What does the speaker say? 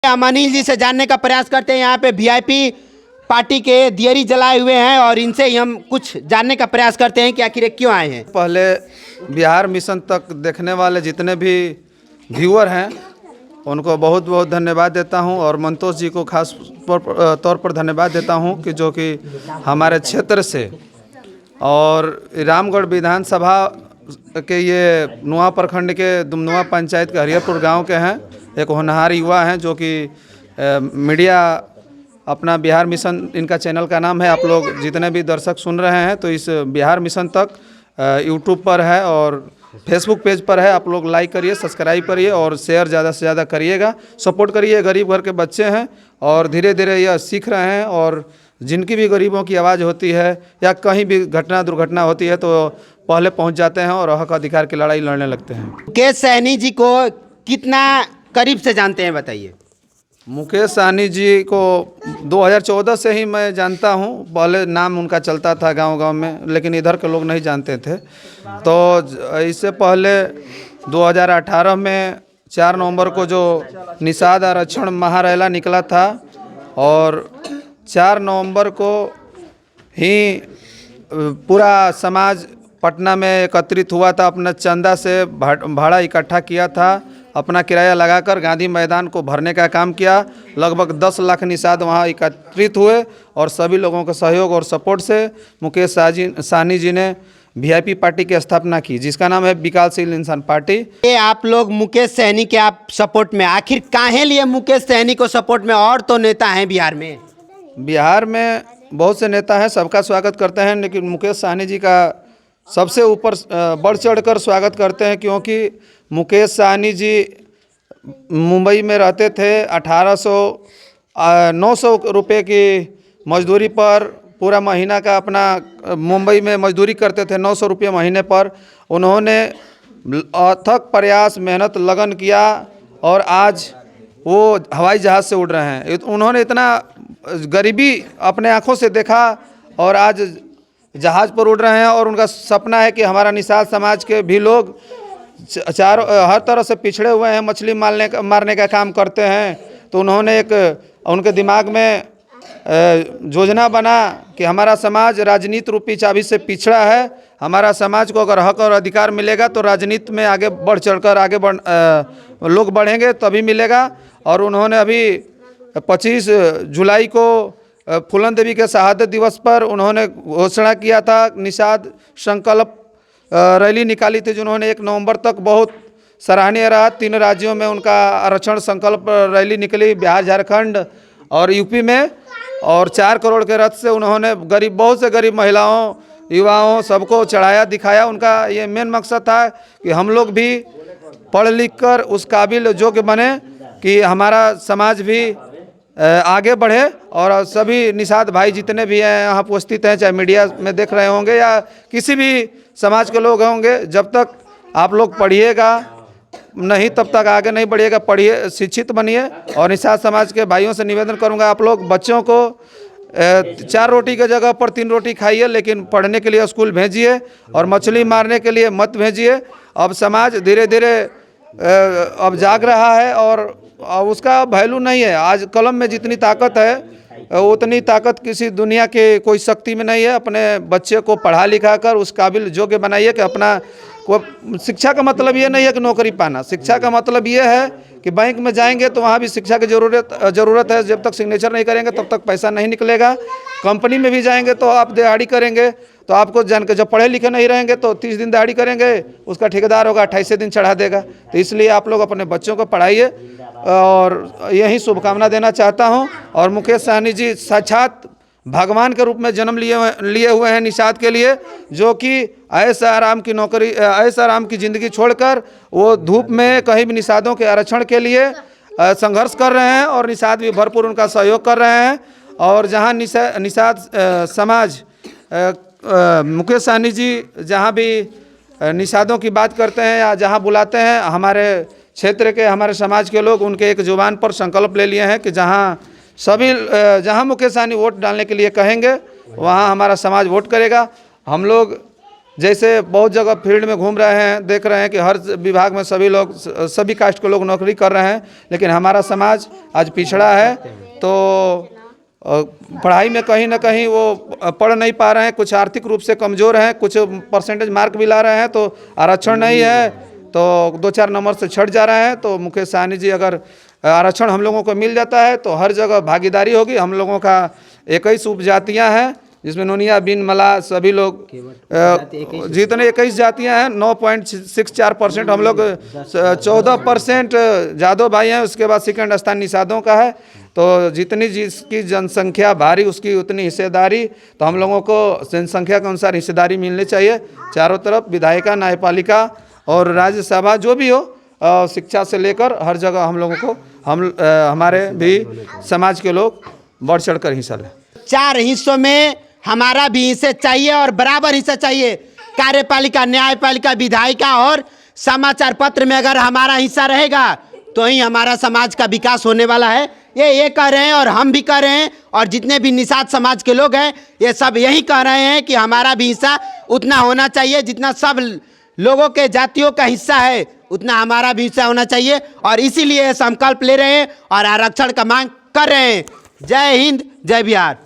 हम अनिल जी से जानने का प्रयास करते हैं। यहाँ पे वीआईपी पार्टी के दियरी जलाए हुए हैं और इनसे ही हम कुछ जानने का प्रयास करते हैं कि आखिर क्यों आए हैं। पहले बिहार मिशन तक देखने वाले जितने भी व्यूअर हैं उनको बहुत बहुत धन्यवाद देता हूं और मंतोष जी को खास तौर पर धन्यवाद देता हूं कि जो कि हमारे क्षेत्र से और रामगढ़ विधानसभा के ये नुआ प्रखंड के दुमनुआ पंचायत के हरिहरपुर गांव के हैं। एक होनहार युवा हैं जो कि मीडिया अपना बिहार मिशन इनका चैनल का नाम है। आप लोग जितने भी दर्शक सुन रहे हैं तो इस बिहार मिशन तक यूट्यूब पर है और फेसबुक पेज पर है। आप लोग लाइक करिए, सब्सक्राइब करिए और शेयर ज़्यादा से ज़्यादा करिएगा, सपोर्ट करिए। गरीब घर के बच्चे हैं और धीरे धीरे यह सीख रहे हैं और जिनकी भी गरीबों की आवाज़ होती है या कहीं भी घटना दुर्घटना होती है तो पहले पहुंच जाते हैं और हक अधिकार की लड़ाई लड़ने लगते हैं। मुकेश सहनी जी को कितना करीब से जानते हैं बताइए। मुकेश सहनी जी को 2014 से ही मैं जानता हूं। पहले नाम उनका चलता था गांव-गांव में, लेकिन इधर के लोग नहीं जानते थे। तो इससे पहले 2018 में 4 नवंबर को जो निषाद आरक्षण महारैला निकला था और 4 नवंबर को ही पूरा समाज पटना में एकत्रित हुआ था। अपना चंदा से भाड़ा इकट्ठा किया था, अपना किराया लगाकर गांधी मैदान को भरने का काम किया। लगभग 10 लाख निषाद वहां एकत्रित हुए और सभी लोगों के सहयोग और सपोर्ट से मुकेश सहनी जी ने वीआईपी पार्टी की स्थापना की, जिसका नाम है विकासशील इंसान पार्टी। ये आप लोग मुकेश सहनी के आप सपोर्ट में, आखिर काहे लिए मुकेश सहनी को सपोर्ट में? और तो नेता हैं बिहार में, बिहार में बहुत से नेता हैं, सबका स्वागत करते हैं, लेकिन मुकेश सहनी जी का सबसे ऊपर बढ़ चढ़कर स्वागत करते हैं, क्योंकि मुकेश सहनी जी मुंबई में रहते थे। 900 रुपये की मजदूरी पर पूरा महीना का अपना मुंबई में मजदूरी करते थे। 900 रुपये महीने पर उन्होंने अथक प्रयास, मेहनत, लगन किया और आज वो हवाई जहाज़ से उड़ रहे हैं। उन्होंने इतना गरीबी अपने आँखों से देखा और आज जहाज़ पर उड़ रहे हैं और उनका सपना है कि हमारा निषाद समाज के भी लोग हर तरह से पिछड़े हुए हैं, मछली मारने का काम करते हैं। तो उन्होंने उनके दिमाग में योजना बना कि हमारा समाज राजनीति रूपी चाबी से पिछड़ा है। हमारा समाज को अगर हक और अधिकार मिलेगा तो राजनीति में आगे बढ़ चढ़कर लोग बढ़ेंगे तभी मिलेगा। और उन्होंने अभी 25 जुलाई को फूलन देवी के शहादत दिवस पर उन्होंने घोषणा किया था, निषाद संकल्प रैली निकाली थी, जिन्होंने 1 नवंबर तक बहुत सराहनीय रहा। 3 राज्यों में उनका आरक्षण संकल्प रैली निकली, बिहार, झारखंड और यूपी में। और 4 करोड़ के रथ से उन्होंने बहुत से गरीब महिलाओं, युवाओं सबको चढ़ाया, दिखाया। उनका ये मेन मकसद था कि हम लोग भी पढ़ लिख कर उस काबिल योग्य बने कि हमारा समाज भी आगे बढ़े। और सभी निषाद भाई जितने भी हैं यहाँ उपस्थित हैं, चाहे मीडिया में देख रहे होंगे या किसी भी समाज के लोग होंगे, जब तक आप लोग पढ़िएगा नहीं तब तक आगे नहीं बढ़िएगा। पढ़िए, शिक्षित बनिए। और निषाद समाज के भाइयों से निवेदन करूंगा, आप लोग बच्चों को 4 रोटी की जगह पर 3 रोटी खाइए, लेकिन पढ़ने के लिए स्कूल भेजिए और मछली मारने के लिए मत भेजिए। अब समाज धीरे धीरे अब जाग रहा है और उसका वैल्यू नहीं है। आज कलम में जितनी ताकत है उतनी ताकत किसी दुनिया के कोई शक्ति में नहीं है। अपने बच्चे को पढ़ा लिखा कर उस काबिल योग्य बनाइए कि अपना शिक्षा का मतलब ये नहीं है कि नौकरी पाना। शिक्षा का मतलब ये है कि बैंक में जाएंगे तो वहाँ भी शिक्षा की ज़रूरत है। जब तक सिग्नेचर नहीं करेंगे तब तक पैसा नहीं निकलेगा। कंपनी में भी जाएंगे तो आप दिहाड़ी करेंगे तो आपको जान के, जब पढ़े लिखे नहीं रहेंगे तो 30 दिन दिहाड़ी करेंगे, उसका ठेकेदार होगा 28 दिन चढ़ा देगा। तो इसलिए आप लोग अपने बच्चों को पढ़ाइए और यही शुभकामना देना चाहता हूँ। और मुकेश सहनी जी साक्षात भगवान के रूप में जन्म लिए हुए हैं निषाद के लिए, जो कि ऐश आराम की नौकरी, ऐश आराम की ज़िंदगी छोड़कर वो धूप में कहीं भी निषादों के आरक्षण के लिए संघर्ष कर रहे हैं और निषाद भी भरपूर उनका सहयोग कर रहे हैं। और जहाँ निषाद समाज मुकेश सहनी जी जहाँ भी निषादों की बात करते हैं या जहाँ बुलाते हैं, हमारे क्षेत्र के, हमारे समाज के लोग उनके एक जुबान पर संकल्प ले लिए हैं कि जहाँ मुकेश सहनी वोट डालने के लिए कहेंगे वहाँ हमारा समाज वोट करेगा। हम लोग जैसे बहुत जगह फील्ड में घूम रहे हैं, देख रहे हैं कि हर विभाग में सभी लोग, सभी कास्ट के लोग नौकरी कर रहे हैं, लेकिन हमारा समाज आज पिछड़ा है। तो पढ़ाई में कहीं ना कहीं वो पढ़ नहीं पा रहे हैं, कुछ आर्थिक रूप से कमज़ोर हैं, कुछ परसेंटेज मार्क भी ला रहे हैं, तो आरक्षण नहीं है तो 2-4 नंबर से छट जा रहे हैं। तो मुकेश सहनी जी, अगर आरक्षण हम लोगों को मिल जाता है तो हर जगह भागीदारी होगी। हम लोगों का 21 उपजातियाँ हैं, जिसमें नोनिया, बिन, मला सभी लोग, जितने 21 जातियाँ हैं 9.64% हम लोग, 14% जादव भाई हैं, उसके बाद सेकंड स्थान निषादों का है। तो जितनी जिसकी जनसंख्या भारी उसकी उतनी हिस्सेदारी, तो हम लोगों को जनसंख्या के अनुसार हिस्सेदारी मिलनी चाहिए चारों तरफ, विधायिका, न्यायपालिका और राज्यसभा जो भी हो, शिक्षा से लेकर हर जगह हम लोगों को, हमारे भी समाज के लोग बढ़ चढ़ कर हिस्सा लें। 4 हिस्सों में हमारा भी हिस्सा चाहिए और बराबर हिस्सा चाहिए। कार्यपालिका, न्यायपालिका, विधायिका और समाचार पत्र में अगर हमारा हिस्सा रहेगा तो ही हमारा समाज का विकास होने वाला है। ये कह रहे हैं और हम भी कह रहे हैं, और जितने भी निषाद समाज के लोग हैं ये सब यही कह रहे हैं कि हमारा भी हिस्सा उतना होना चाहिए जितना सब लोगों के जातियों का हिस्सा है, उतना हमारा भी हिस्सा होना चाहिए। और इसीलिए संकल्प ले रहे हैं और आरक्षण का मांग कर रहे हैं। जय हिंद, जय बिहार।